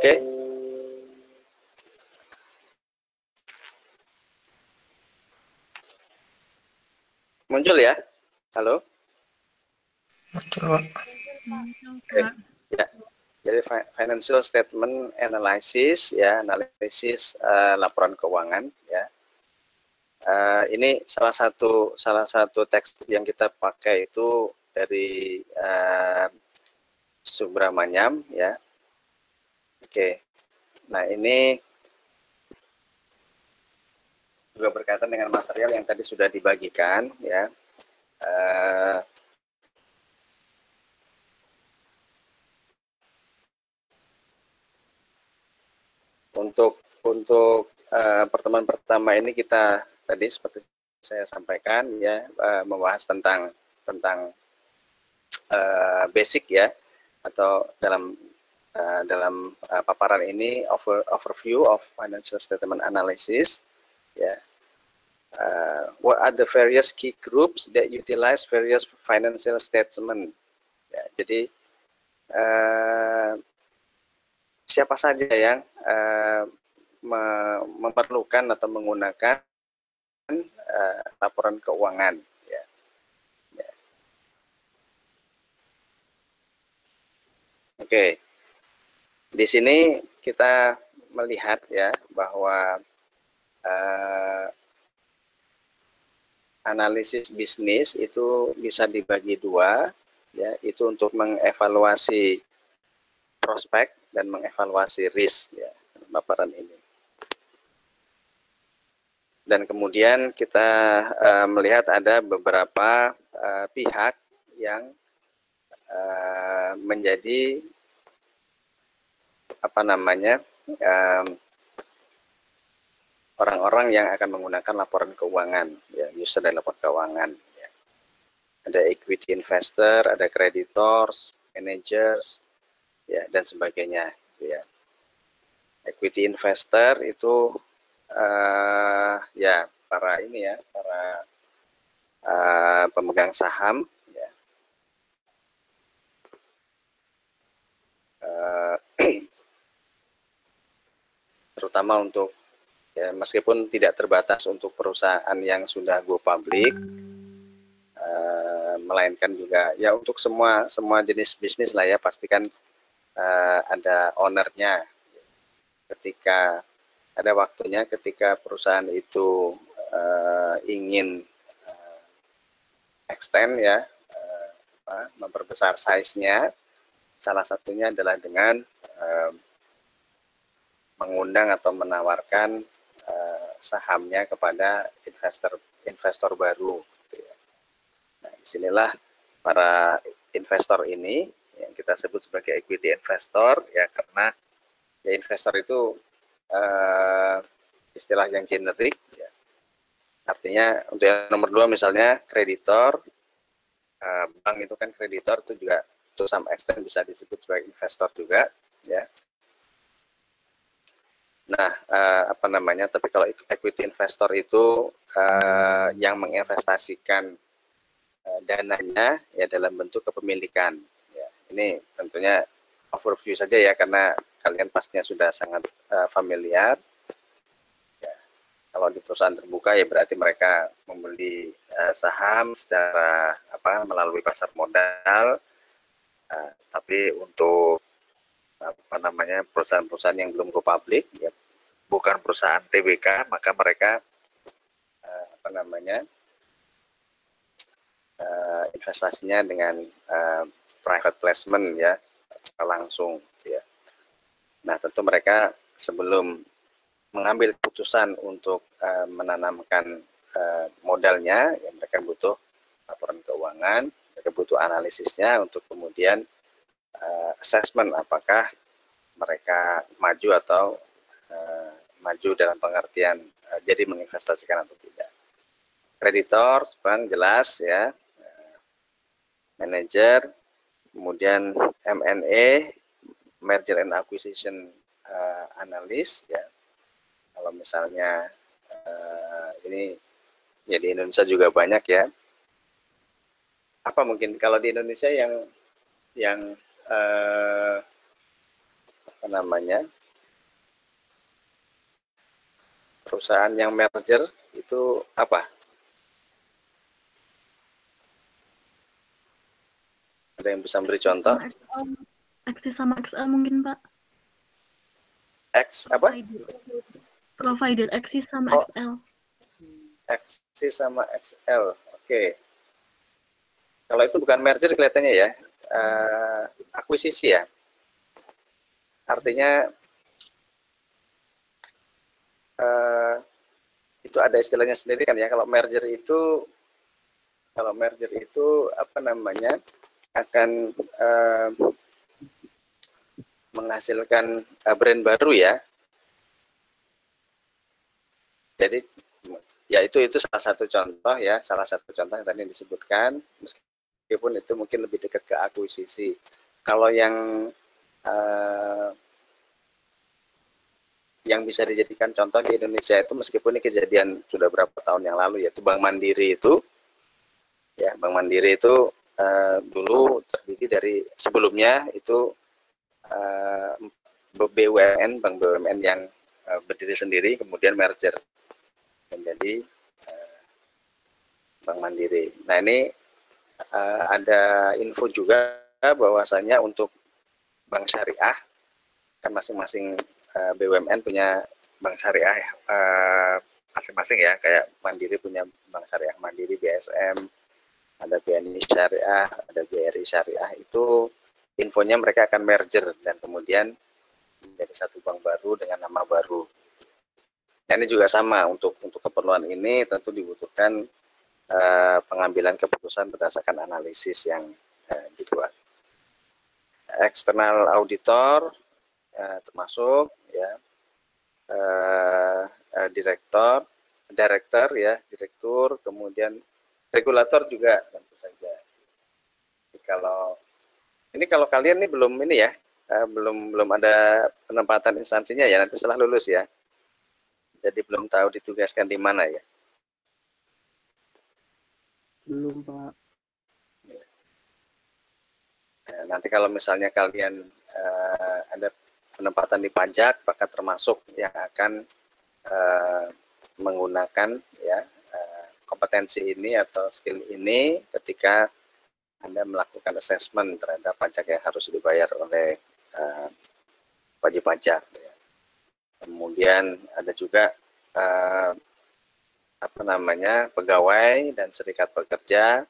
Oke. Muncul ya? Halo? Muncul, Pak. Ya. Jadi financial statement analysis ya, analisis laporan keuangan ya. Ini salah satu teks yang kita pakai itu dari Subramanyam ya. Oke. Nah, ini juga berkaitan dengan material yang tadi sudah dibagikan ya. Untuk pertemuan pertama ini kita tadi seperti saya sampaikan ya, membahas tentang basic ya, atau dalam paparan ini overview of financial statement analysis ya. What are the various key groups that utilize various financial statement ya, jadi siapa saja yang memerlukan atau menggunakan laporan keuangan ya. Oke, di sini kita melihat ya bahwa analisis bisnis itu bisa dibagi dua ya, itu untuk mengevaluasi prospek dan mengevaluasi risk ya, paparan ini. Dan kemudian kita melihat ada beberapa pihak yang menjadi orang-orang yang akan menggunakan laporan keuangan ya, user dari laporan keuangan ya. Ada equity investor, ada creditors, managers ya, dan sebagainya ya. Equity investor itu ya para pemegang saham ya. Terutama untuk ya, meskipun tidak terbatas untuk perusahaan yang sudah go public, melainkan juga ya untuk semua jenis bisnis lah ya, pastikan ada ownernya. Ketika ada waktunya, ketika perusahaan itu ingin extend ya, memperbesar size-nya, salah satunya adalah dengan mengundang atau menawarkan sahamnya kepada investor baru. Nah, disinilah para investor ini yang kita sebut sebagai equity investor ya, karena ya investor itu istilah yang generik ya. Artinya untuk yang nomor 2 misalnya kreditor, bank itu kan kreditor itu juga to some extent bisa disebut sebagai investor juga ya. Nah, tapi kalau equity investor itu yang menginvestasikan dananya ya dalam bentuk kepemilikan ya. Ini tentunya overview saja ya, karena kalian pastinya sudah sangat familiar ya. Kalau di perusahaan terbuka ya berarti mereka membeli saham secara melalui pasar modal, tapi untuk perusahaan-perusahaan yang belum go public ya, bukan perusahaan TBK, maka mereka investasinya dengan private placement ya, langsung ya. Nah, tentu mereka sebelum mengambil keputusan untuk menanamkan modalnya ya, mereka butuh laporan keuangan, mereka butuh analisisnya untuk kemudian assessment apakah mereka maju atau maju dalam pengertian jadi menginvestasikan atau tidak. Kreditor, bank jelas ya, manager, kemudian M&A, merger and acquisition analyst ya. Kalau misalnya ini ya di Indonesia juga banyak ya. Apa mungkin kalau di Indonesia yang apa namanya, perusahaan yang merger itu apa? Ada yang bisa beri contoh? Axis sama XL mungkin, Pak. X apa? Provider Axis sama Oh, XL. Axis sama XL. Oke. Kalau itu bukan merger kelihatannya ya, akuisisi ya. Artinya itu ada istilahnya sendiri kan ya. Kalau merger itu apa namanya, akan menghasilkan brand baru ya. Jadi ya itu salah satu contoh ya, salah satu contoh yang tadi disebutkan, meskipun itu mungkin lebih dekat ke akuisisi. Kalau yang bisa dijadikan contoh di Indonesia itu, meskipun ini kejadian sudah berapa tahun yang lalu, yaitu Bank Mandiri itu, ya Bank Mandiri itu dulu terdiri dari, sebelumnya itu BUMN, Bank BUMN yang berdiri sendiri, kemudian merger menjadi Bank Mandiri. Nah ini ada info juga bahwasanya untuk bank syariah, kan masing-masing BUMN punya bank syariah masing-masing ya, kayak Mandiri punya bank syariah Mandiri, BSM, ada BNI Syariah, ada BRI Syariah. Itu infonya mereka akan merger dan kemudian menjadi satu bank baru dengan nama baru. Nah, ini juga sama, untuk keperluan ini tentu dibutuhkan pengambilan keputusan berdasarkan analisis yang dibuat. Eksternal auditor termasuk ya direktur, kemudian regulator juga tentu saja. Jadi kalau kalian nih belum ini ya, belum ada penempatan instansinya ya, nanti setelah lulus ya. Jadi belum tahu ditugaskan di mana ya. Belum, Pak. Nah, nanti kalau misalnya kalian ada penempatan di pajak, maka termasuk yang akan menggunakan ya kompetensi ini atau skill ini ketika Anda melakukan assessment terhadap pajak yang harus dibayar oleh wajib pajak. Ya. Kemudian ada juga pegawai dan serikat pekerja.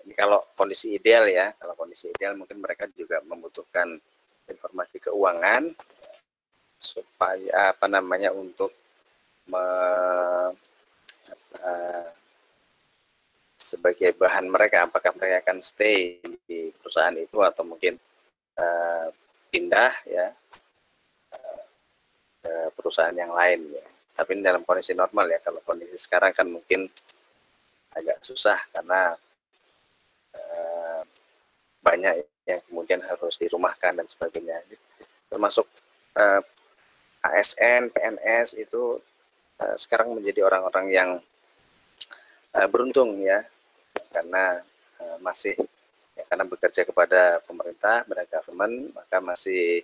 Ini kalau kondisi ideal ya, kalau kondisi ideal mungkin mereka juga membutuhkan informasi keuangan supaya untuk sebagai bahan mereka, apakah mereka akan stay di perusahaan itu atau mungkin pindah ya ke perusahaan yang lain ya. Tapi ini dalam kondisi normal ya. Kalau kondisi sekarang kan mungkin agak susah karena banyak yang kemudian harus dirumahkan dan sebagainya. Termasuk ASN, PNS itu sekarang menjadi orang-orang yang beruntung ya, karena masih ya, karena bekerja kepada pemerintah, pada government, maka masih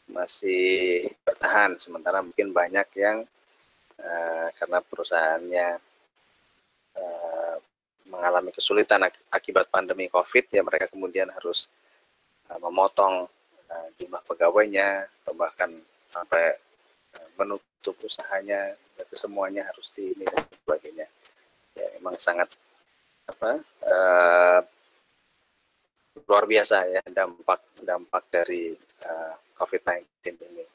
masih bertahan. Sementara mungkin banyak yang karena perusahaannya mengalami kesulitan akibat pandemi COVID ya, mereka kemudian harus memotong jumlah pegawainya atau bahkan sampai menutup usahanya. Itu semuanya harus ini dan sebagainya. Ya, memang sangat luar biasa ya dampak dari COVID-19 ini.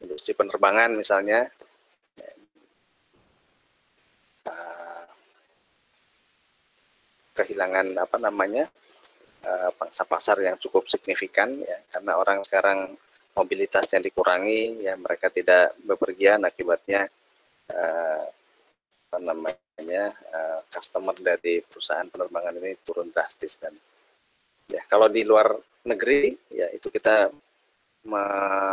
Industri penerbangan misalnya kehilangan pangsa pasar yang cukup signifikan ya, karena orang sekarang mobilitasnya dikurangi ya, mereka tidak bepergian, akibatnya customer dari perusahaan penerbangan ini turun drastis. Dan ya kalau di luar negeri ya itu kita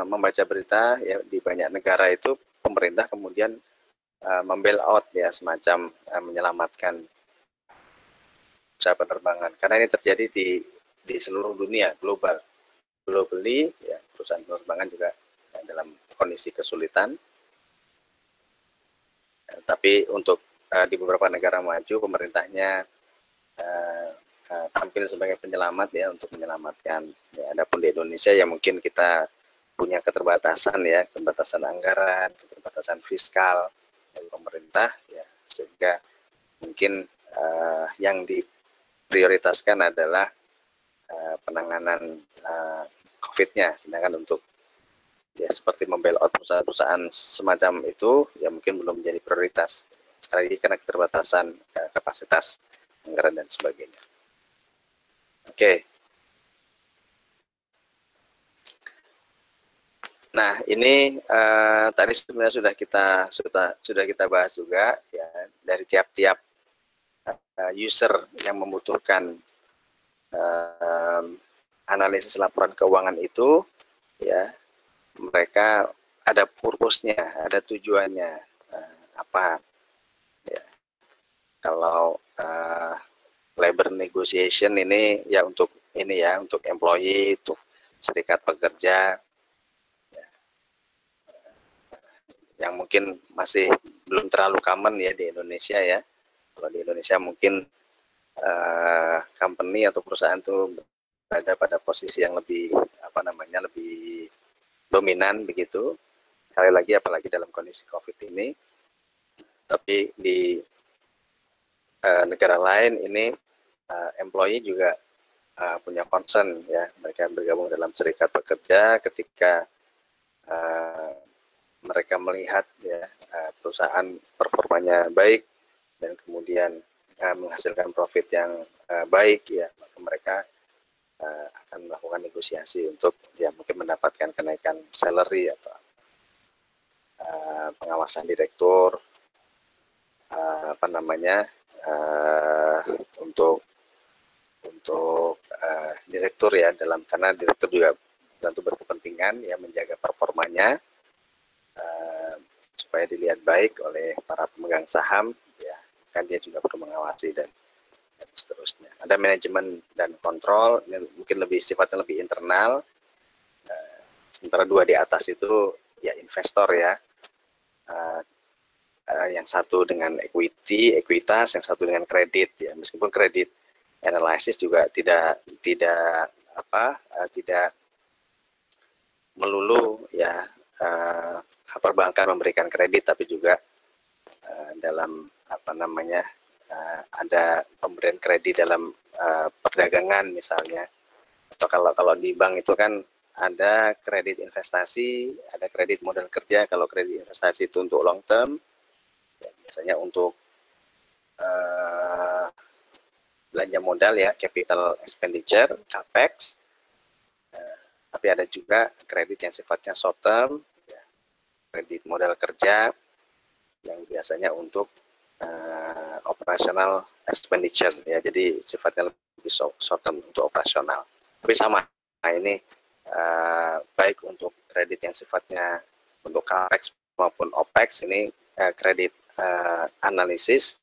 membaca berita ya, di banyak negara itu pemerintah kemudian membail out ya, semacam menyelamatkan usaha penerbangan, karena ini terjadi di di seluruh dunia, globally ya, perusahaan penerbangan juga dalam kondisi kesulitan. Tapi untuk di beberapa negara maju pemerintahnya tampil sebagai penyelamat ya, untuk menyelamatkan. Ya, adapun di Indonesia ya mungkin kita punya keterbatasan ya, keterbatasan anggaran, keterbatasan fiskal dari pemerintah ya, sehingga mungkin yang diprioritaskan adalah penanganan COVID-nya, sedangkan untuk ya seperti membailout perusahaan-perusahaan semacam itu ya mungkin belum menjadi prioritas, sekali lagi karena keterbatasan kapasitas anggaran dan sebagainya. Oke. Nah, ini tadi sebenarnya sudah kita bahas juga ya, dari tiap-tiap user yang membutuhkan analisis laporan keuangan itu ya, mereka ada purpose-nya, ada tujuannya apa ya. Kalau labor negotiation ini ya untuk ini ya, untuk employee, untuk serikat pekerja ya, yang mungkin masih belum terlalu common ya di Indonesia ya. Kalau di Indonesia mungkin company atau perusahaan itu berada pada posisi yang lebih lebih dominan begitu. Sekali lagi apalagi dalam kondisi COVID ini. Tapi di negara lain ini employee juga punya concern ya, mereka bergabung dalam serikat pekerja ketika mereka melihat ya perusahaan performanya baik dan kemudian menghasilkan profit yang baik ya, maka mereka akan melakukan negosiasi untuk ya mungkin mendapatkan kenaikan salary atau pengawasan direktur untuk direktur ya, dalam karena direktur juga tentu berkepentingan ya menjaga performanya supaya dilihat baik oleh para pemegang saham ya, kan dia juga perlu mengawasi dan seterusnya. Ada manajemen dan kontrol, ini mungkin sifatnya lebih internal. Sementara dua di atas itu ya investor ya, yang satu dengan ekuitas, yang satu dengan kredit ya. Meskipun kredit analysis juga tidak melulu ya perbankan memberikan kredit, tapi juga dalam ada pemberian kredit dalam perdagangan misalnya, atau kalau di bank itu kan ada kredit investasi, ada kredit modal kerja. Kalau kredit investasi itu untuk long term ya, biasanya untuk belanja modal ya, capital expenditure, capex. Tapi ada juga kredit yang sifatnya short term ya, kredit modal kerja yang biasanya untuk operational expenditure ya, jadi sifatnya lebih short term untuk operasional. Tapi sama, nah ini baik untuk kredit yang sifatnya untuk capex maupun opex, ini kredit analisis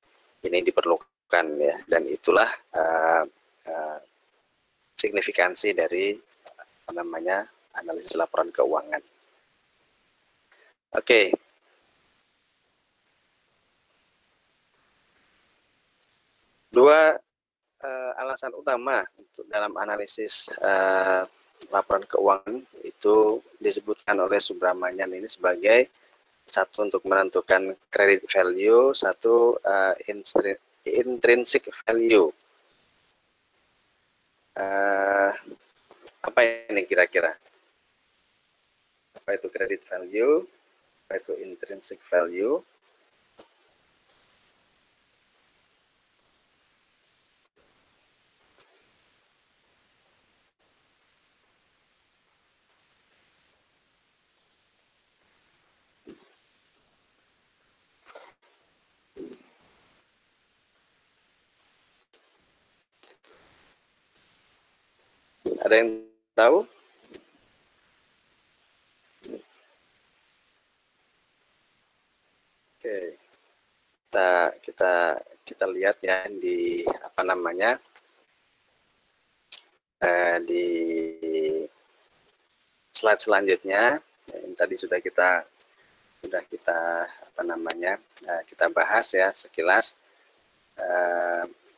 ini diperlukan ya, dan itulah signifikansi dari analisis laporan keuangan. Oke. Dua alasan utama untuk dalam analisis laporan keuangan itu disebutkan oleh Subramanian ini sebagai satu untuk menentukan credit value, satu intrinsic value. Apa ini kira-kira? Apa itu credit value? Apa itu intrinsic value? Ada yang tahu? Oke, kita lihat ya di Di slide selanjutnya, ini tadi sudah kita kita bahas ya sekilas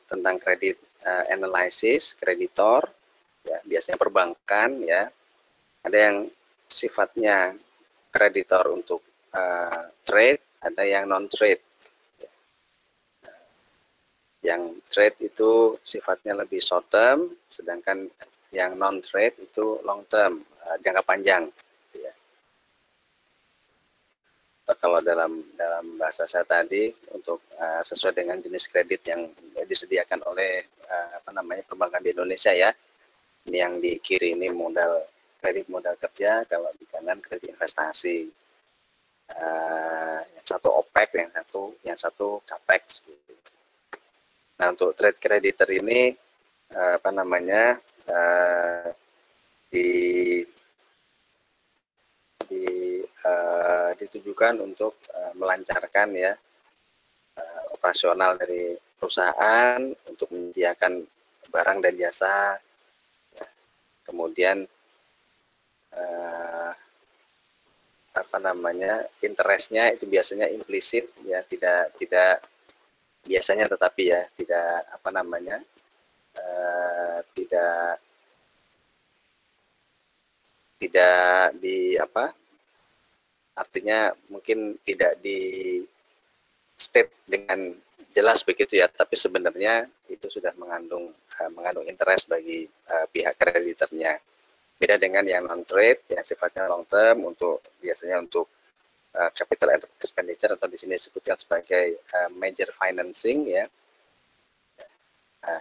tentang kredit analysis, kreditor, ya, biasanya perbankan ya, ada yang sifatnya kreditor untuk trade, ada yang non trade. Yang trade itu sifatnya lebih short term, sedangkan yang non trade itu long term, jangka panjang. Ya. Kalau dalam bahasa saya tadi, untuk sesuai dengan jenis kredit yang disediakan oleh perbankan di Indonesia ya. Ini yang di kiri ini kredit modal kerja, kalau di kanan kredit investasi. Yang satu OPEC, yang satu CAPEX. Nah, untuk trade creditor ini ditujukan untuk melancarkan ya operasional dari perusahaan untuk menyediakan barang dan jasa. Ya. Kemudian interestnya itu biasanya implisit ya, tidak biasanya, tetapi ya tidak artinya mungkin tidak di state dengan jelas begitu ya, tapi sebenarnya itu sudah mengandung interest bagi pihak kreditornya. Beda dengan yang non trade yang sifatnya long term, biasanya untuk capital expenditure atau di sini disebutkan sebagai major financing ya.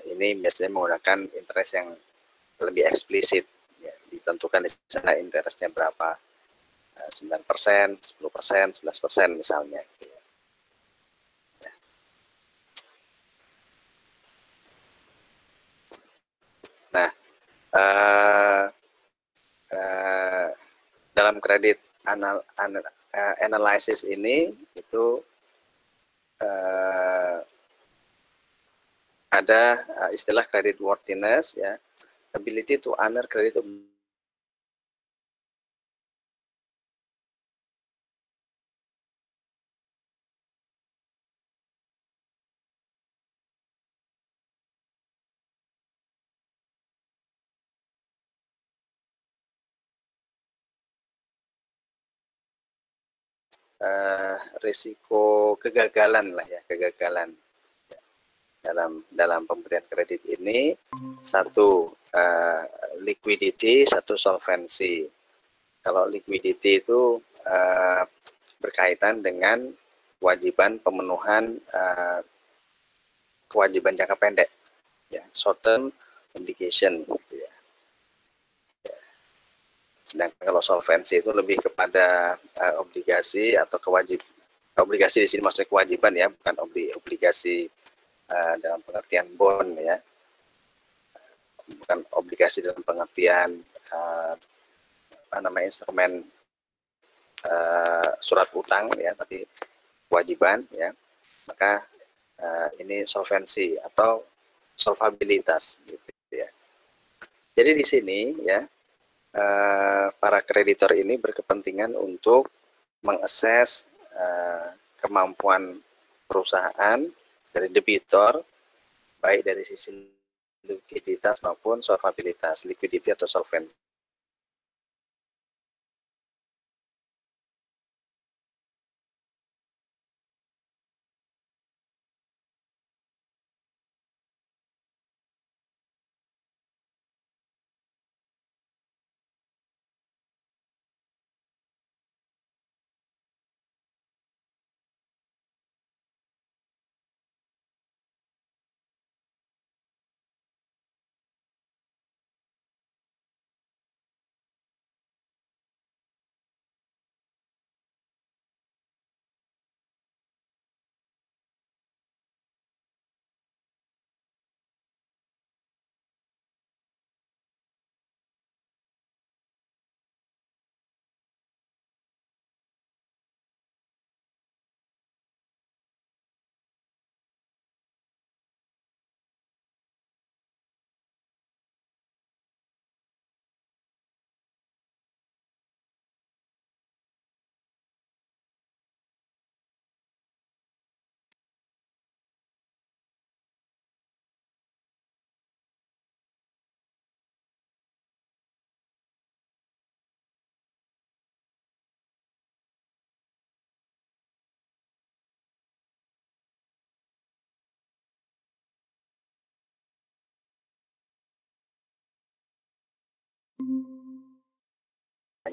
Ini biasanya menggunakan interest yang lebih eksplisit ya, ditentukan di sana interestnya berapa, 9%, 10%, 11% misalnya. Nah, dalam kredit analysis ini itu ada istilah credit worthiness ya, ability to honor credit risiko kegagalan lah ya, kegagalan dalam pemberian kredit ini. Satu liquidity, satu solvency. Kalau liquidity itu berkaitan dengan kewajiban pemenuhan kewajiban jangka pendek ya, short term obligation gitu ya. Sedangkan kalau solvency itu lebih kepada obligasi atau obligasi di sini maksudnya kewajiban ya, bukan obligasi dalam pengertian bond ya, bukan obligasi dalam pengertian instrumen surat utang ya, tapi kewajiban ya. Maka ini solvency atau solvabilitas gitu ya. Jadi di sini ya, para kreditor ini berkepentingan untuk mengakses kemampuan perusahaan dari debitor, baik dari sisi likuiditas maupun solvabilitas, liquidity atau solvency.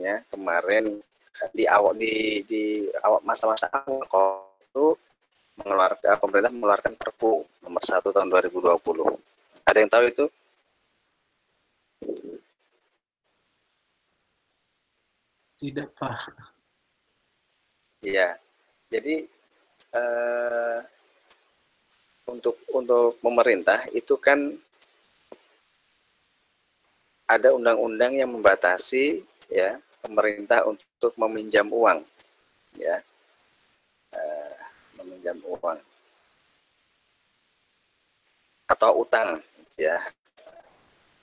namanya kemarin di awal masa-masa awal itu pemerintah mengeluarkan Perpu nomor 1 tahun 2020. Ada yang tahu itu? Tidak, Pak. Iya. Jadi untuk pemerintah itu kan ada undang-undang yang membatasi ya pemerintah untuk meminjam uang, ya, meminjam uang atau utang, ya,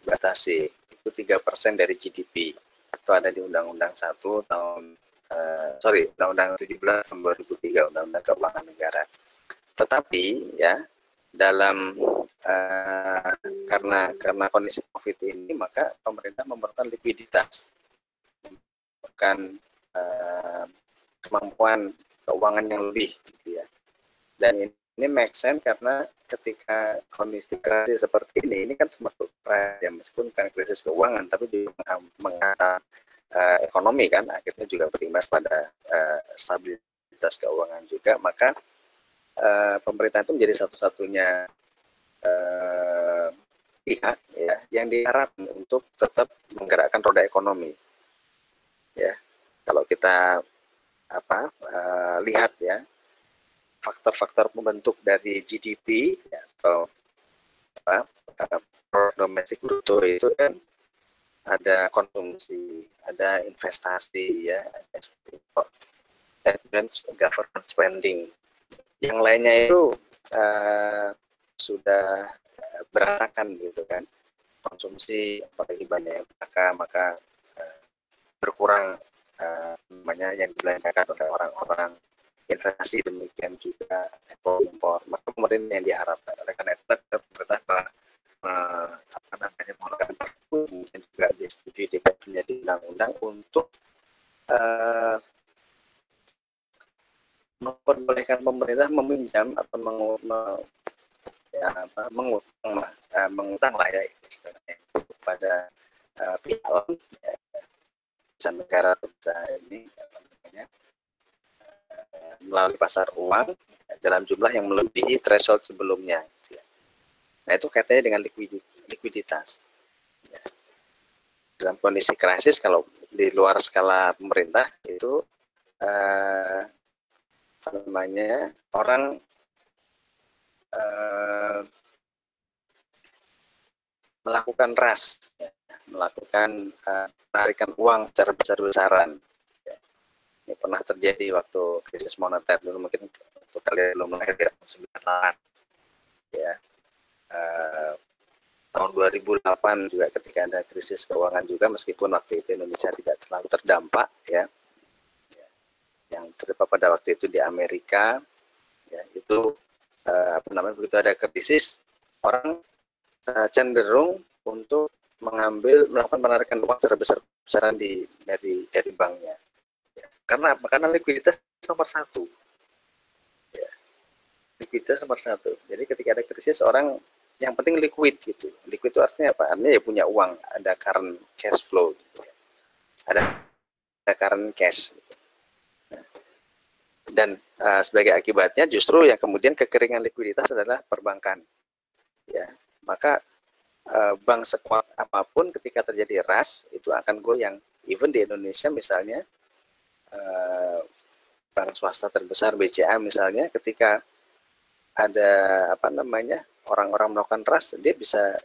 batasi itu 3% dari GDP. Itu ada di Undang-Undang 1 tahun Undang-Undang 17 tahun 2003, Undang-Undang Keuangan Negara. Tetapi ya dalam karena kondisi COVID ini, maka pemerintah memerlukan likuiditas, bukan kemampuan keuangan yang lebih, gitu ya. Dan ini make sense karena ketika kondisi krisis seperti ini kan termasuk ya, meskipun bukan krisis keuangan, tapi juga menghantam ekonomi kan, akhirnya juga berimbas pada stabilitas keuangan juga. Maka pemerintah itu menjadi satu-satunya pihak ya yang diharapkan untuk tetap menggerakkan roda ekonomi. Ya, kalau kita lihat ya faktor-faktor pembentuk dari GDP ya, atau produk domestik bruto itu kan ada konsumsi, ada investasi ya, ekspor, dan government spending. Yang lainnya itu sudah berantakan gitu kan, konsumsi apalagi banyak yang maka berkurang namanya yang dibelanjakan oleh orang-orang, investasi demikian juga ekspor impor. Maka pemerintah yang diharapkan oleh karena itu pemerintah melakukan perpu, mungkin juga disetujui menjadi undang-undang untuk memperbolehkan pemerintah meminjam atau mengutang lah ya kepada pihak lain, ya, bisa negara atau bisa ini melalui pasar uang dalam jumlah yang melebihi threshold sebelumnya. Nah itu kaitannya dengan likuiditas. Dalam kondisi krisis, kalau di luar skala pemerintah itu orang melakukan ras, melakukan penarikan uang secara besar-besaran. Ini pernah terjadi waktu krisis moneter dulu, mungkin waktu kalian belum lahir di tahun 98 ya. Tahun 2008 juga ketika ada krisis keuangan juga, meskipun waktu itu Indonesia tidak terlalu terdampak ya. Yang terdampak pada waktu itu di Amerika ya, itu begitu ada krisis, orang cenderung untuk melakukan penarikan uang secara besar-besaran dari banknya. Ya. Karena apa? Karena likuiditas nomor satu. Ya. Likuiditas nomor satu. Jadi ketika ada krisis, orang yang penting liquid gitu. Liquid itu artinya apa? Artinya ya punya uang, ada current cash flow, gitu. ada current cash. Gitu. Nah, dan sebagai akibatnya justru yang kemudian kekeringan likuiditas adalah perbankan. Ya, maka bank sekuat apapun ketika terjadi ras itu akan goyang. Even di Indonesia misalnya bank swasta terbesar BCA misalnya, ketika ada orang-orang melakukan ras, dia bisa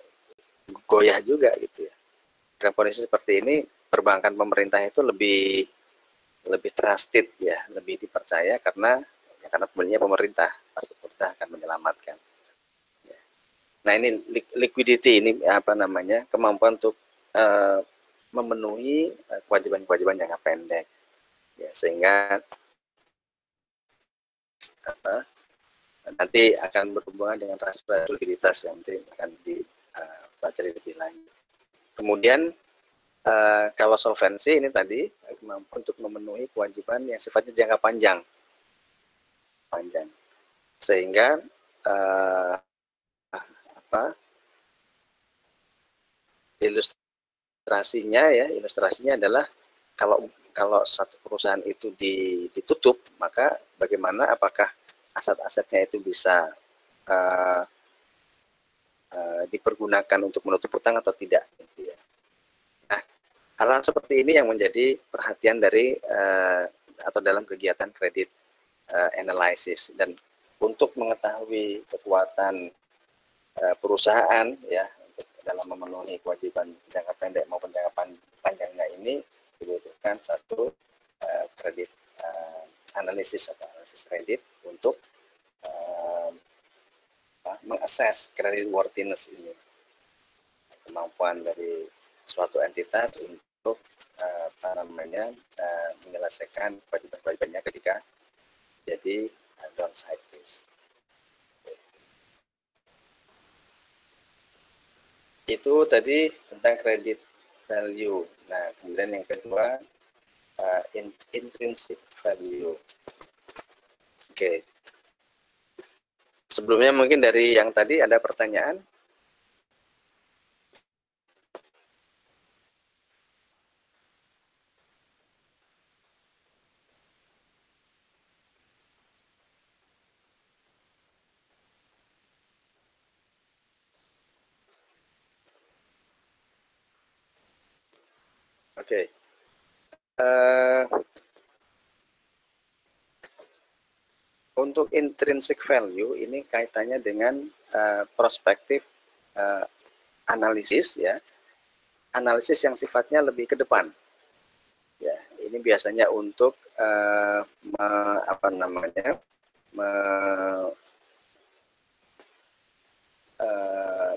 goyah juga gitu ya. Dalam kondisi seperti ini, perbankan pemerintah itu lebih trusted ya, lebih dipercaya karena sebenarnya pemerintah akan menyelamatkan. Nah ini liquidity ini kemampuan untuk memenuhi kewajiban-kewajiban jangka pendek ya, sehingga nanti akan berhubungan dengan transfer likuiditas yang nanti akan dipelajari lebih lanjut. Kemudian kalau solvensi ini tadi kemampuan untuk memenuhi kewajiban yang sifatnya jangka panjang, sehingga ilustrasinya adalah kalau satu perusahaan itu ditutup, maka bagaimana, apakah aset-asetnya itu bisa dipergunakan untuk menutup utang atau tidak, gitu ya. Nah, hal-hal seperti ini yang menjadi perhatian dari atau dalam kegiatan kredit analysis. Dan untuk mengetahui kekuatan perusahaan ya untuk dalam memenuhi kewajiban jangka pendek maupun jangka panjangnya ini dibutuhkan satu kredit analisis atau analisis kredit untuk mengakses kredit worthiness ini, kemampuan dari suatu entitas untuk menyelesaikan kewajiban-kewajibannya ketika jadi downside risk. Itu tadi tentang credit value. Nah, kemudian yang kedua intrinsic value. Oke. Sebelumnya mungkin dari yang tadi ada pertanyaan? Oke. Untuk intrinsic value ini kaitannya dengan prospektif analisis ya, analisis yang sifatnya lebih ke depan. Ya, ini biasanya untuk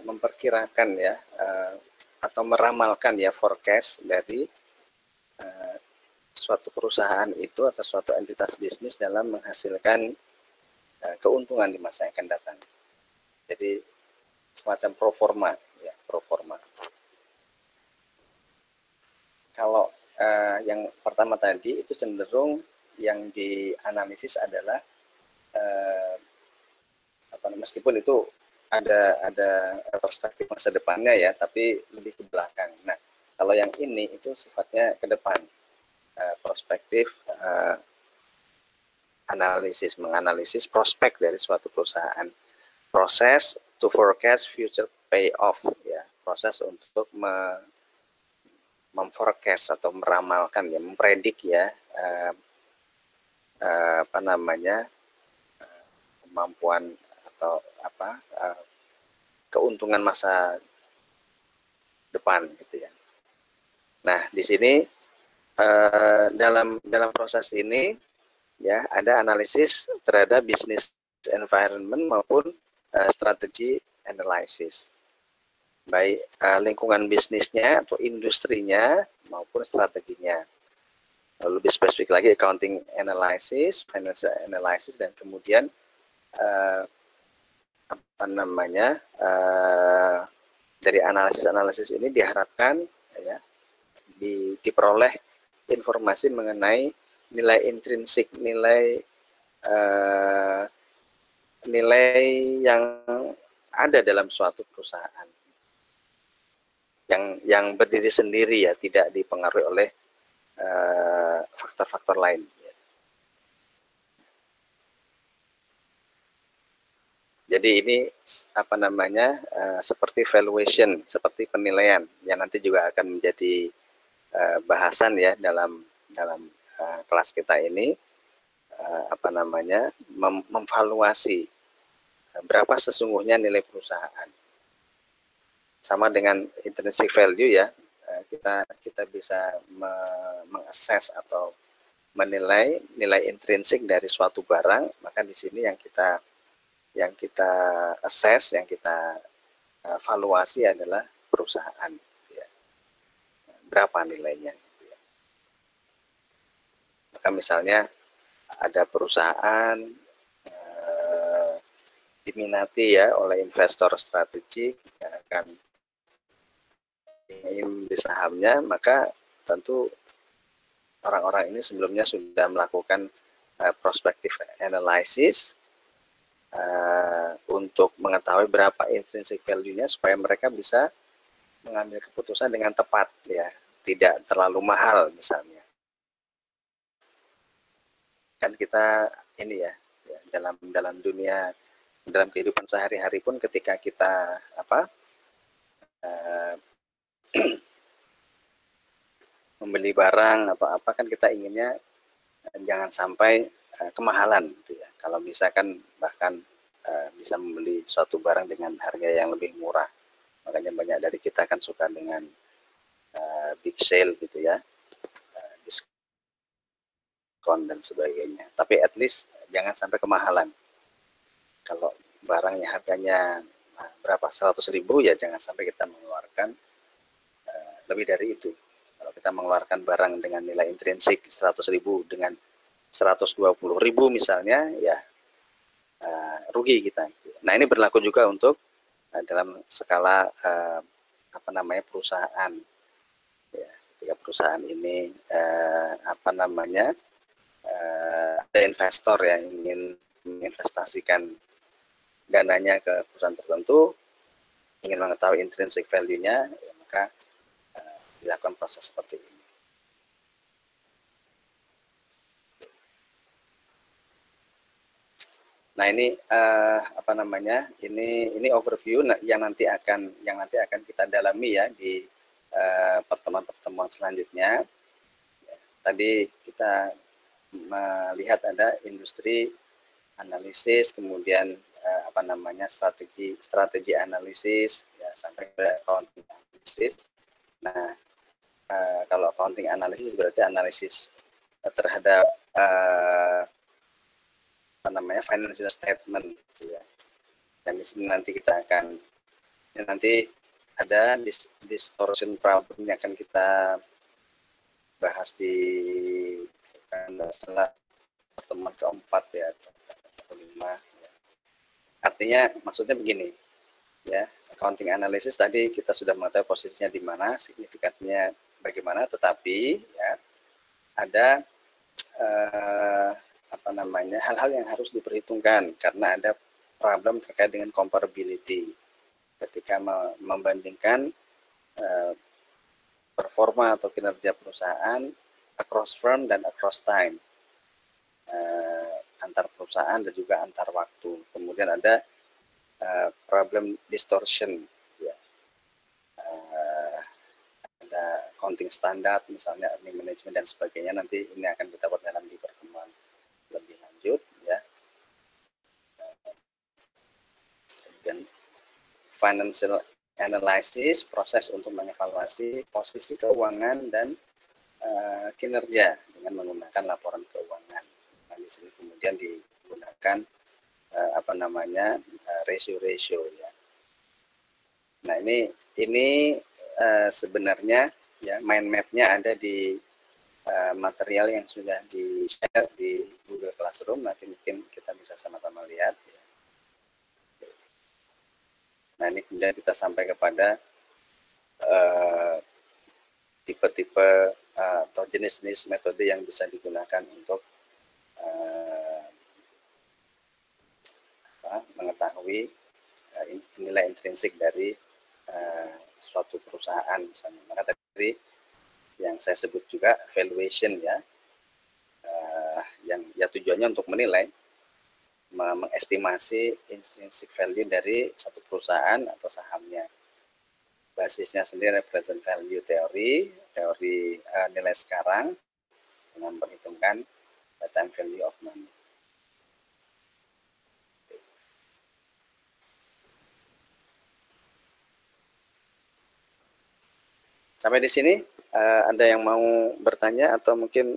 memperkirakan ya atau meramalkan ya forecast dari suatu perusahaan itu atau suatu entitas bisnis dalam menghasilkan keuntungan di masa yang akan datang. Jadi semacam pro forma ya, pro forma. Kalau yang pertama tadi itu cenderung yang dianalisis adalah meskipun itu ada perspektif masa depannya ya, tapi lebih ke belakang. Nah, kalau yang ini itu sifatnya ke depan, prospektif analisis, menganalisis prospek dari suatu perusahaan. Proses to forecast future payoff ya, proses untuk memforecast atau meramalkan ya, mempredik ya kemampuan atau keuntungan masa depan gitu ya. Nah, di sini dalam proses ini ya ada analisis terhadap business environment maupun strategi analysis, baik lingkungan bisnisnya atau industrinya maupun strateginya. Lalu lebih spesifik lagi accounting analysis, financial analysis, dan kemudian dari analisis ini diharapkan ya diperoleh informasi mengenai nilai intrinsik, nilai yang ada dalam suatu perusahaan yang berdiri sendiri ya, tidak dipengaruhi oleh faktor-faktor lain. Jadi ini seperti valuation, seperti penilaian yang nanti juga akan menjadi bahasan ya dalam kelas kita ini, memvaluasi berapa sesungguhnya nilai perusahaan. Sama dengan intrinsic value ya, kita bisa mengakses atau menilai nilai intrinsik dari suatu barang, maka di sini yang kita assess, yang kita valuasi adalah perusahaan ya. Berapa nilainya gitu ya. Maka misalnya ada perusahaan diminati ya oleh investor strategik yang akan ingin di sahamnya, maka tentu orang-orang ini sebelumnya sudah melakukan prospective analysis untuk mengetahui berapa intrinsic value-nya supaya mereka bisa mengambil keputusan dengan tepat ya, tidak terlalu mahal misalnya kan kita ini ya, dalam dunia, dalam kehidupan sehari-hari pun ketika kita membeli barang atau apa kan kita inginnya jangan sampai kemahalan gitu ya. Kalau bisa kan bahkan bisa membeli suatu barang dengan harga yang lebih murah. Makanya banyak dari kita kan suka dengan big sale gitu ya, diskon dan sebagainya. Tapi at least jangan sampai kemahalan. Kalau barangnya harganya berapa, 100.000 ya jangan sampai kita mengeluarkan lebih dari itu. Kalau kita mengeluarkan barang dengan nilai intrinsik 100.000 dengan 120.000 misalnya, ya rugi kita. Nah ini berlaku juga untuk dalam skala perusahaan. Ya, ketika perusahaan ini ada investor yang ingin menginvestasikan dananya ke perusahaan tertentu, ingin mengetahui intrinsic value-nya, ya, maka dilakukan proses seperti ini. Nah ini ini overview yang nanti akan kita dalami ya di pertemuan-pertemuan selanjutnya. Tadi kita melihat ada industri analisis, kemudian strategi analisis, ya, sampai ke accounting analisis. Nah kalau accounting analisis berarti analisis terhadap financial statement gitu ya. Dan di sini nanti kita akan ada distortion problem yang akan kita bahas di setelah pertemuan keempat ya, kelima. Ya. Artinya maksudnya begini ya, accounting analysis tadi kita sudah mengetahui posisinya di mana, signifikannya bagaimana, tetapi ya ada hal-hal yang harus diperhitungkan karena ada problem terkait dengan comparability ketika membandingkan performa atau kinerja perusahaan across firm dan across time, antar perusahaan dan juga antar waktu. Kemudian ada problem distortion, ya. Ada accounting standard, misalnya earning management dan sebagainya. Nanti ini akan kita perdalam di pertemuan lebih lanjut, ya. Dan financial analysis, proses untuk mengevaluasi posisi keuangan dan kinerja dengan menggunakan laporan keuangan. Nah, di sini kemudian digunakan ratio-ratio ya. Nah ini sebenarnya ya mind map-nya ada di material yang sudah di-share di Google Classroom. Nanti mungkin kita bisa sama-sama lihat. Ya. Nah ini kemudian kita sampai kepada tipe-tipe atau jenis-jenis metode yang bisa digunakan untuk mengetahui nilai intrinsik dari suatu perusahaan misalnya. Maka tadi yang saya sebut juga valuation ya, yang ya tujuannya untuk menilai, mengestimasi intrinsic value dari satu perusahaan atau sahamnya. Basisnya sendiri present value teori nilai sekarang dengan memperhitungkan time value of money. Sampai di sini ada yang mau bertanya atau mungkin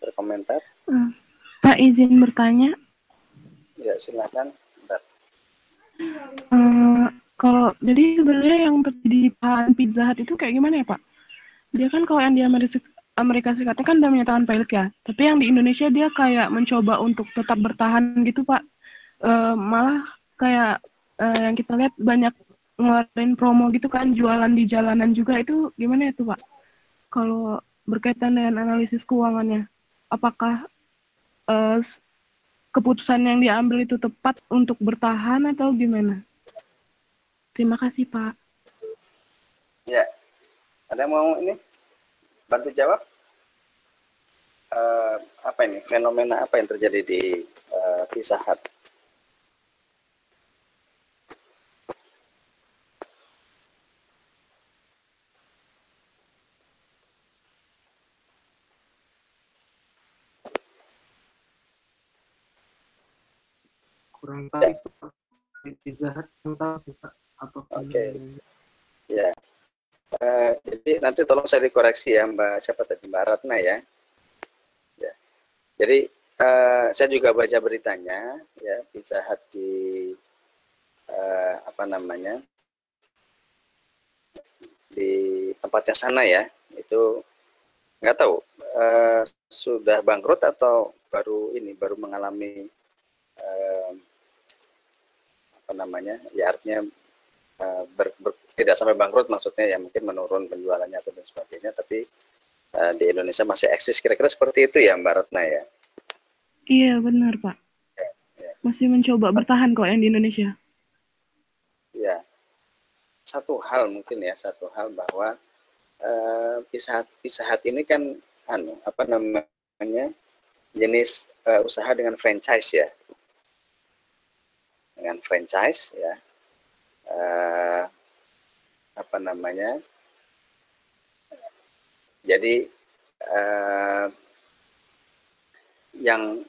berkomentar? Pak izin bertanya. Ya silakan. Kalau jadi sebenarnya yang terjadi di Pizza Hut itu kayak gimana ya Pak? Dia kan kalau yang di Amerika Serikat kan udah menyatakan pilot ya, tapi yang di Indonesia dia kayak mencoba untuk tetap bertahan gitu Pak. Malah kayak yang kita lihat banyak ngeluarin promo gitu kan, jualan di jalanan juga, itu gimana itu Pak? Kalau berkaitan dengan analisis keuangannya, apakah keputusan yang diambil itu tepat untuk bertahan atau gimana? Terima kasih Pak. Ya, ada yang mau ini bantu jawab? apa ini fenomena apa yang terjadi di Pizza Hut? Kurang tahu itu Pak. Di Pizza Hut kurang tahu sih Pak. Apa Oke. Ya. Jadi nanti tolong saya dikoreksi ya Mbak, siapa tadi, Mbak Ratna ya. Ya. Jadi saya juga baca beritanya ya, Pizza Hut di apa namanya, di tempatnya sana ya, itu nggak tahu sudah bangkrut atau baru mengalami apa namanya ya, artinya tidak sampai bangkrut, maksudnya ya mungkin menurun penjualannya atau dan sebagainya, tapi di Indonesia masih eksis, kira-kira seperti itu ya Mbak Ratna ya. Iya, benar, Pak. Masih mencoba bertahan kok yang di Indonesia. Ya, satu hal bahwa Pizza Hut ini kan apa namanya, jenis usaha dengan franchise ya. Dengan franchise ya. Apa namanya? Jadi yang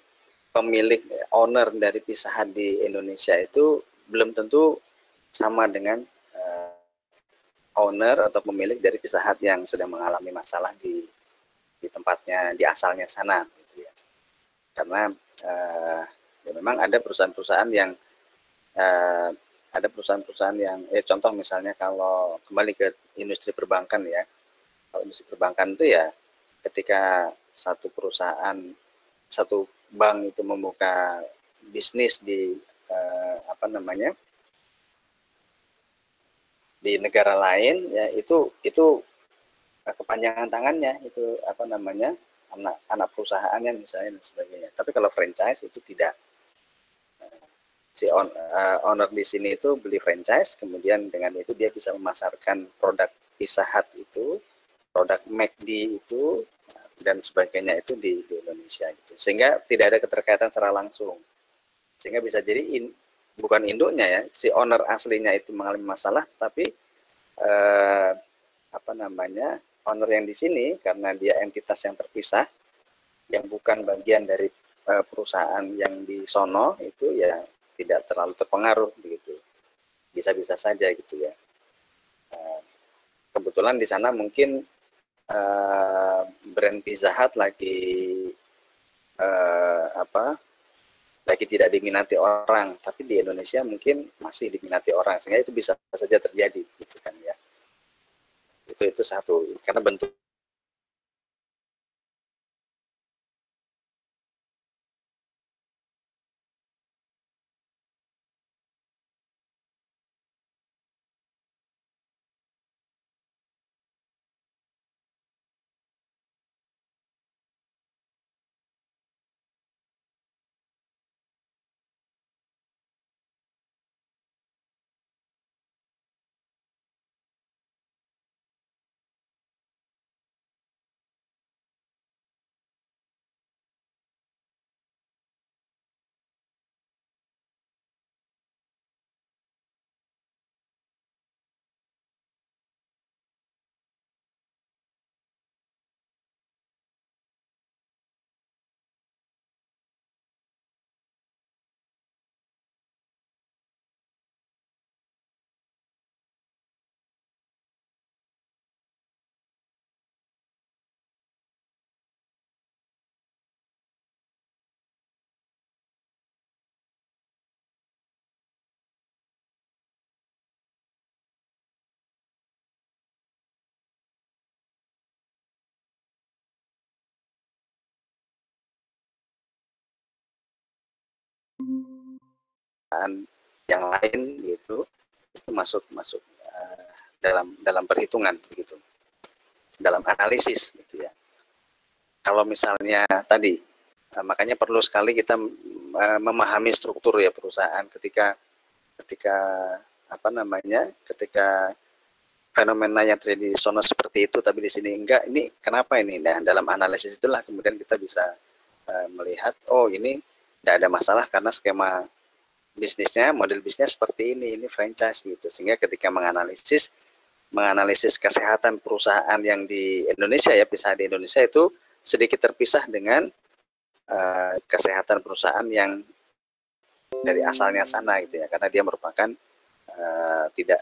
pemilik owner dari Pizza Hut di Indonesia itu belum tentu sama dengan owner atau pemilik dari Pizza Hut yang sedang mengalami masalah di tempatnya, di asalnya sana gitu ya. Karena ya memang ada perusahaan-perusahaan yang contoh misalnya kalau kembali ke industri perbankan ya. Kalau industri perbankan itu ya ketika satu bank itu membuka bisnis di apa namanya, di negara lain ya, itu kepanjangan tangannya, itu apa namanya, anak perusahaannya misalnya dan sebagainya. Tapi kalau franchise itu tidak. Si owner di sini itu beli franchise, kemudian dengan itu dia bisa memasarkan produk Pizza Hut itu, produk McD itu dan sebagainya itu di Indonesia gitu. Sehingga tidak ada keterkaitan secara langsung. Sehingga bisa jadi bukan induknya ya, si owner aslinya itu mengalami masalah, tapi apa namanya, owner yang di sini karena dia entitas yang terpisah, yang bukan bagian dari perusahaan yang di sono itu ya tidak terlalu terpengaruh begitu. Bisa-bisa saja gitu ya. Kebetulan di sana mungkin brand Pizza Hut lagi lagi tidak diminati orang, tapi di Indonesia mungkin masih diminati orang, sehingga itu bisa saja terjadi gitu kan ya. Itu satu, karena bentuk yang lain gitu, itu masuk dalam perhitungan gitu, dalam analisis gitu ya. Kalau misalnya tadi makanya perlu sekali kita memahami struktur ya perusahaan ketika apa namanya, ketika fenomena yang terjadi di sono seperti itu, tapi di sini enggak. Ini kenapa ini? Nah, dalam analisis itulah kemudian kita bisa melihat, oh ini tidak ada masalah karena skema bisnisnya, model bisnisnya seperti ini franchise gitu. Sehingga ketika menganalisis kesehatan perusahaan yang di Indonesia ya, pisah di Indonesia itu sedikit terpisah dengan kesehatan perusahaan yang dari asalnya sana gitu ya, karena dia merupakan tidak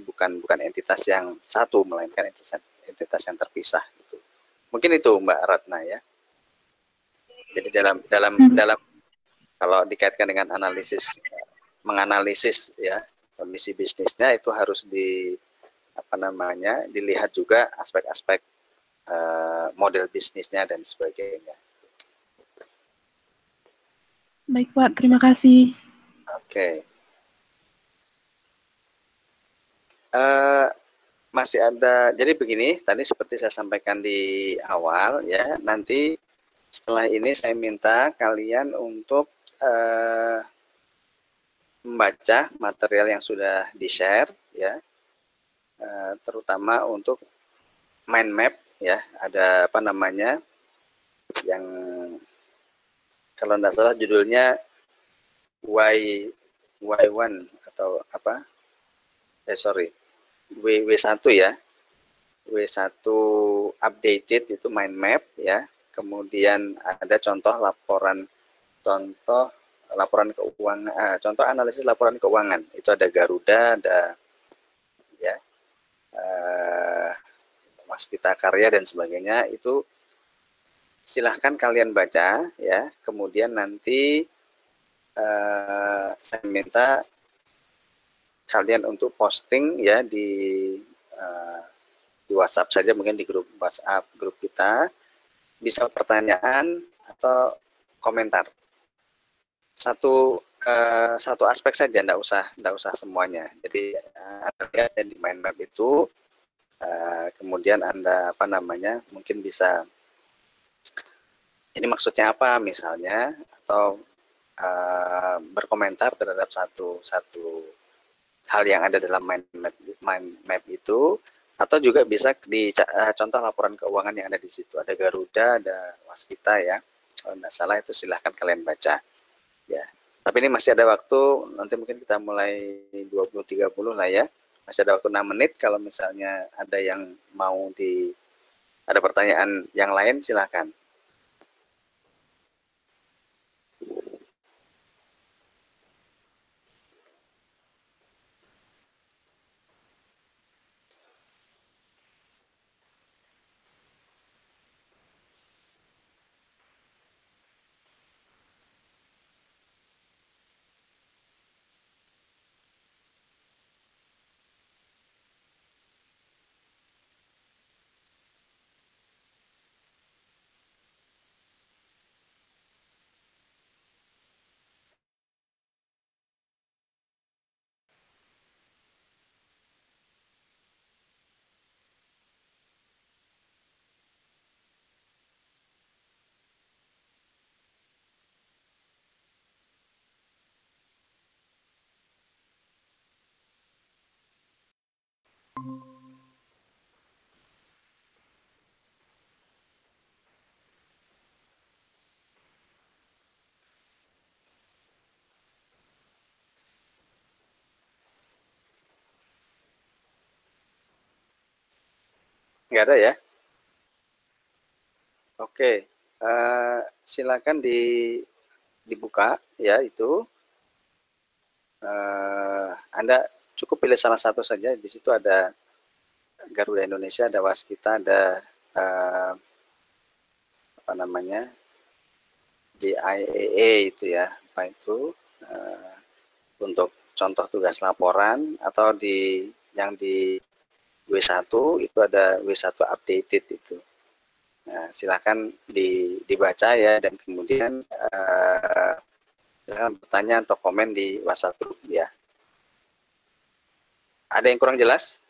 bukan entitas yang satu, melainkan entitas yang terpisah gitu. Mungkin itu Mbak Ratna ya. Jadi dalam kalau dikaitkan dengan menganalisis ya kondisi bisnisnya, itu harus dilihat juga aspek-aspek model bisnisnya dan sebagainya. Baik Pak, terima kasih. Oke. Masih ada, jadi begini, tadi seperti saya sampaikan di awal ya, nanti setelah ini saya minta kalian untuk membaca material yang sudah di-share ya, terutama untuk mind map ya, ada yang kalau tidak salah judulnya Y1 atau W1 ya, W1 updated itu mind map ya. Kemudian ada contoh laporan keuangan, contoh analisis laporan keuangan. Itu ada Garuda, ada ya Waskita Karya dan sebagainya. Itu silahkan kalian baca ya. Kemudian nanti saya minta kalian untuk posting ya di WhatsApp saja, mungkin di grup WhatsApp grup kita, bisa pertanyaan atau komentar. Satu aspek saja, enggak usah semuanya. Jadi Anda lihat di mind map itu, kemudian Anda mungkin bisa ini maksudnya apa misalnya, atau berkomentar terhadap satu hal yang ada dalam mind map itu, atau juga bisa di contoh laporan keuangan yang ada di situ. Ada Garuda, ada Waskita ya. Kalau tidak salah itu silahkan kalian baca. Ya. Tapi ini masih ada waktu, nanti mungkin kita mulai 20.30 lah ya. Masih ada waktu 6 menit, kalau misalnya ada yang mau ada pertanyaan yang lain silahkan. Nggak ada ya? Oke, silakan dibuka ya itu. Anda cukup pilih salah satu saja. Di situ ada Garuda Indonesia, ada Waskita, ada JIAA itu ya, apa itu untuk contoh tugas laporan, atau yang di W1 itu ada W1 updated itu. Nah, silakan dibaca ya, dan kemudian silakan bertanya atau komen di WhatsApp group ya. Ada yang kurang jelas?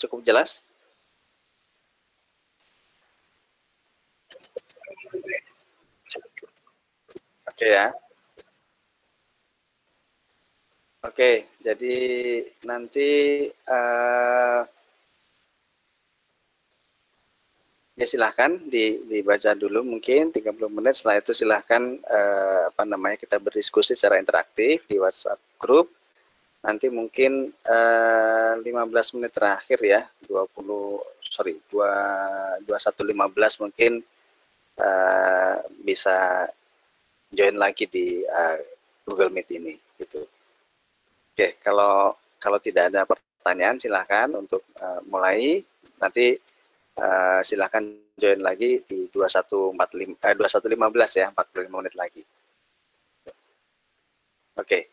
Cukup jelas? Oke ya. Oke, jadi nanti ya silahkan dibaca dulu mungkin 30 menit. Setelah itu silahkan kita berdiskusi secara interaktif di WhatsApp grup. Nanti mungkin 15 menit terakhir ya, 21.15 mungkin bisa join lagi di Google Meet ini gitu. Oke, kalau tidak ada pertanyaan silahkan untuk mulai. Nanti silahkan join lagi di 21.15 ya, 45 menit lagi. Oke.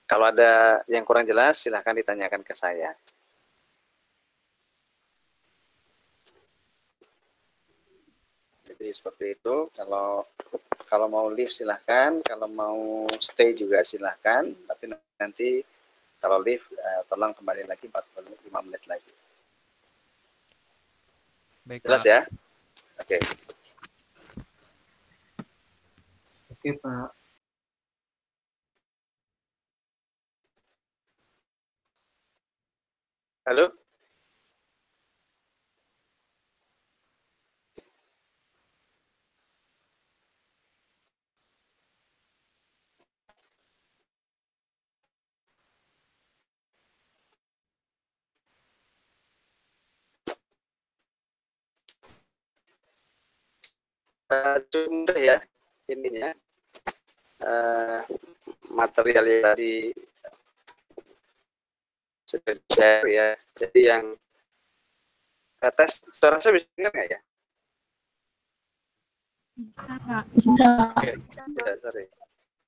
Kalau ada yang kurang jelas silahkan ditanyakan ke saya. Jadi seperti itu. Kalau mau leave silahkan, kalau mau stay juga silahkan. Tapi nanti kalau leave tolong kembali lagi 45 menit lagi. Baik, jelas Pak. Ya? Oke. Oke, Pak. Halo? Cukup mudah ya ininya. Material yang tadi sudah share ya. Jadi yang tes suara saya bisa dengar nggak ya? Bisa, Kak. Bisa. Oke, ya, sorry.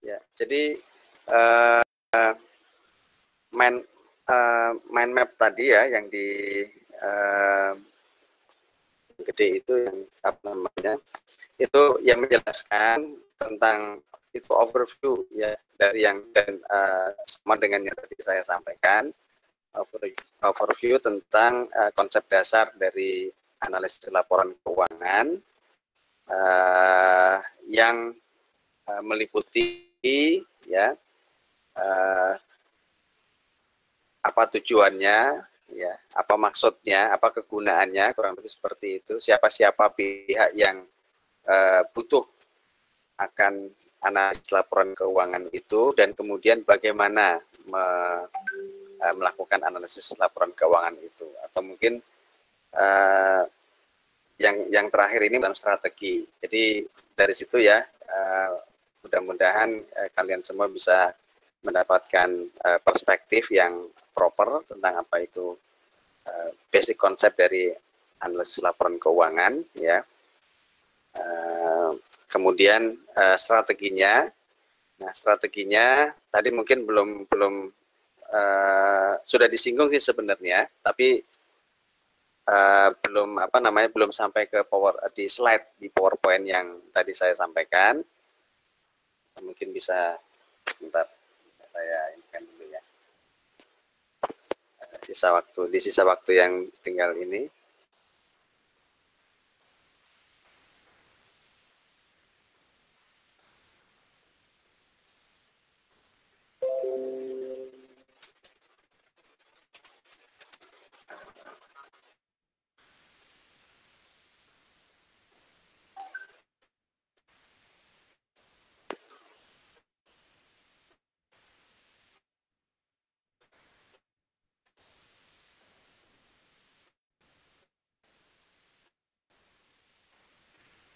Ya, jadi mind map tadi ya yang di gede itu yang apa namanya? Itu yang menjelaskan tentang itu overview ya dari yang dan sama dengan yang tadi saya sampaikan, overview tentang konsep dasar dari analisis laporan keuangan yang meliputi ya apa tujuannya, ya apa maksudnya, apa kegunaannya, kurang lebih seperti itu. Siapa pihak yang butuh akan analisis laporan keuangan itu, dan kemudian bagaimana melakukan analisis laporan keuangan itu, atau mungkin yang terakhir ini dalam strategi. Jadi dari situ ya mudah-mudahan kalian semua bisa mendapatkan perspektif yang proper tentang apa itu basic konsep dari analisis laporan keuangan ya. Kemudian strateginya. Nah, strateginya tadi mungkin belum sudah disinggung sih sebenarnya, tapi belum sampai ke di slide di PowerPoint yang tadi saya sampaikan. Mungkin bisa bentar saya infokan dulu ya. Di sisa waktu yang tinggal ini.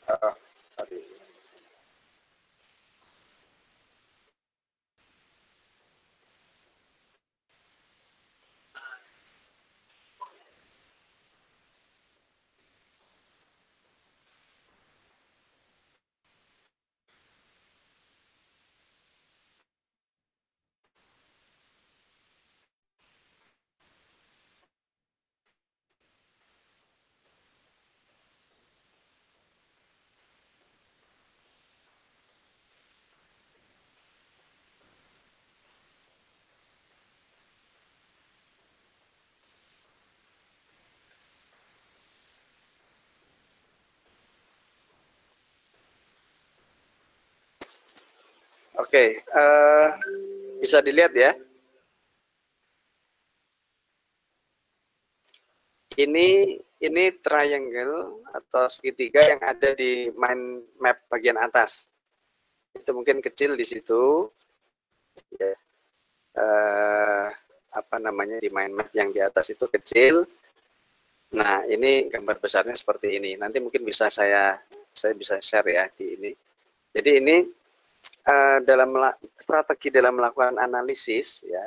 Sorry. Oke, bisa dilihat ya Ini triangle atau segitiga yang ada di mind map bagian atas. Itu mungkin kecil di situ. Ya. Apa namanya, di mind map yang di atas itu kecil. Nah, ini gambar besarnya seperti ini. Nanti mungkin bisa saya bisa share ya di ini. Jadi ini dalam strategi dalam melakukan analisis ya,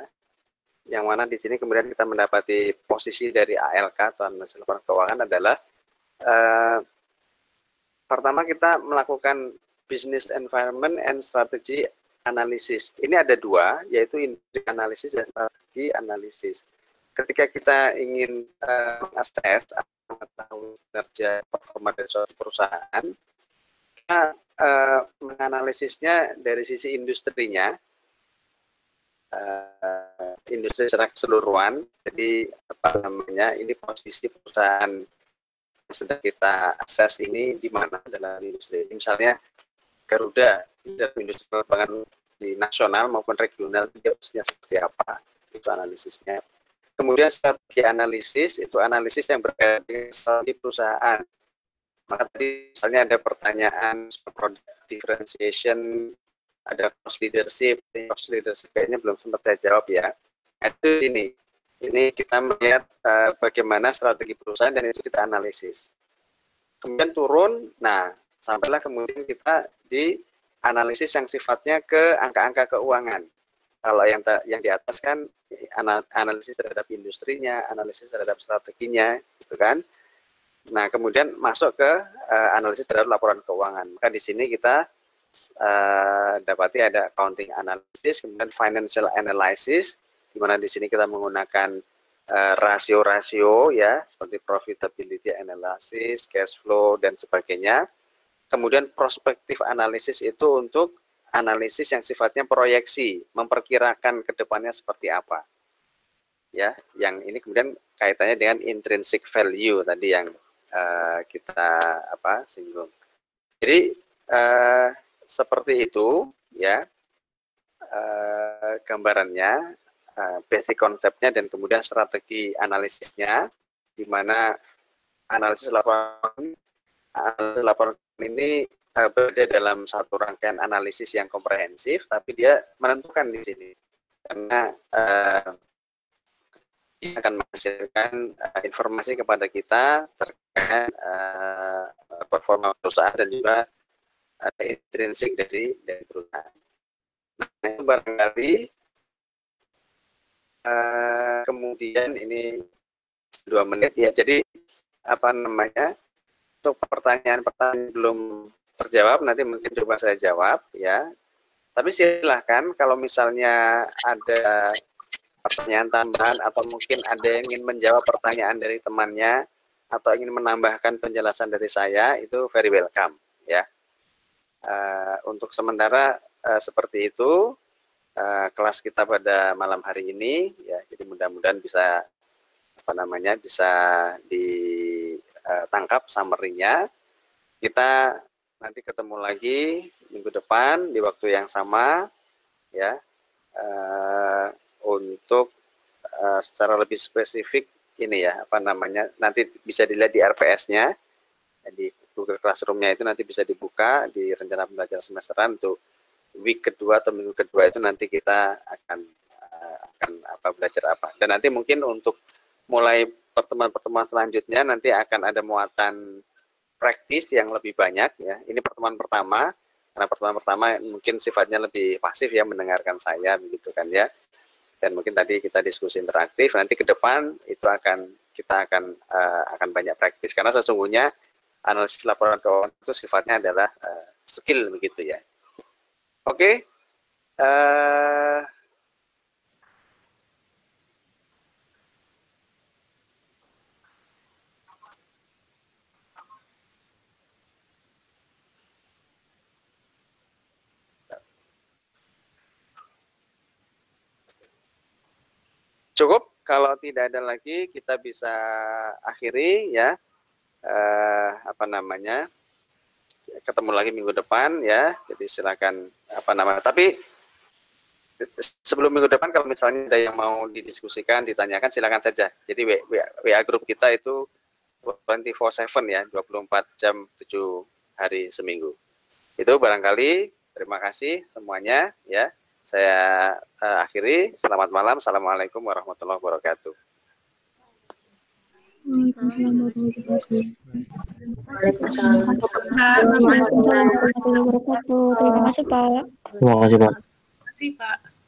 yang mana di sini kemudian kita mendapati posisi dari ALK atau analisis laporan keuangan adalah pertama kita melakukan business environment and strategy analisis. Ini ada dua, yaitu industri analisis dan strategi analisis. Ketika kita ingin mengakses atau mengetahui kinerja performa dari suatu perusahaan, kita menganalisisnya dari sisi industrinya, industri secara keseluruhan. Jadi apa namanya, ini posisi perusahaan yang sedang kita akses ini di mana dalam industri. Misalnya Garuda, dalam industri penerbangan di nasional maupun regional, dia posisinya seperti apa, itu analisisnya. Kemudian strategi analisis, itu analisis yang berkaitan dengan strategi perusahaan. Maka tadi misalnya ada pertanyaan product differentiation, ada cost leadership kayaknya belum sempat saya jawab ya. Itu ini kita melihat bagaimana strategi perusahaan dan itu kita analisis. Kemudian turun, nah sampailah kemudian kita di analisis yang sifatnya ke angka-angka keuangan. Kalau yang di atas kan analisis terhadap industrinya, analisis terhadap strateginya, gitu kan. Nah, kemudian masuk ke analisis terhadap laporan keuangan. Maka di sini kita dapati ada accounting analysis, kemudian financial analysis, di mana di sini kita menggunakan rasio-rasio ya, seperti profitability analysis, cash flow dan sebagainya. Kemudian prospektif analisis itu untuk analisis yang sifatnya proyeksi, memperkirakan ke depannya seperti apa. Ya, yang ini kemudian kaitannya dengan intrinsic value tadi yang kita singgung. Jadi seperti itu ya gambarannya, basic konsepnya dan kemudian strategi analisisnya, di mana analisis laporan ini berada dalam satu rangkaian analisis yang komprehensif, tapi dia menentukan di sini karena dia akan menghasilkan informasi kepada kita terkait performa perusahaan dan juga intrinsik dari perusahaan. Nah, itu barangkali kemudian ini 2 menit ya. Jadi apa namanya, untuk pertanyaan-pertanyaan belum terjawab nanti mungkin coba saya jawab ya. Tapi silahkan kalau misalnya ada pertanyaan tambahan atau mungkin ada yang ingin menjawab pertanyaan dari temannya atau ingin menambahkan penjelasan dari saya, itu very welcome ya. Untuk sementara seperti itu kelas kita pada malam hari ini ya. Jadi mudah-mudahan bisa bisa ditangkap summary-nya. Kita nanti ketemu lagi minggu depan di waktu yang sama ya, untuk secara lebih spesifik ini ya, nanti bisa dilihat di RPS-nya, di Google Classroom-nya itu nanti bisa dibuka di rencana pembelajaran semesteran untuk week kedua atau minggu kedua itu nanti kita akan belajar apa. Dan nanti mungkin untuk mulai pertemuan-pertemuan selanjutnya nanti akan ada muatan praktis yang lebih banyak ya. Ini pertemuan pertama, karena pertemuan pertama mungkin sifatnya lebih pasif ya, mendengarkan saya begitu kan ya. Dan mungkin tadi kita diskusi interaktif, nanti ke depan itu kita akan banyak praktis, karena sesungguhnya analisis laporan keuangan itu sifatnya adalah skill begitu ya. Oke. Cukup, kalau tidak ada lagi kita bisa akhiri ya. Ketemu lagi minggu depan ya. Jadi silakan tapi sebelum minggu depan kalau misalnya ada yang mau didiskusikan, ditanyakan, silakan saja. Jadi WA grup kita itu 24/7 ya, 24 jam 7 hari seminggu. Itu barangkali. Terima kasih semuanya ya. Saya akhiri. Selamat malam. Assalamualaikum warahmatullahi wabarakatuh. Waalaikumsalam warahmatullahi wabarakatuh. Terima kasih, Pak. Terima kasih, Pak. Terima kasih, Pak.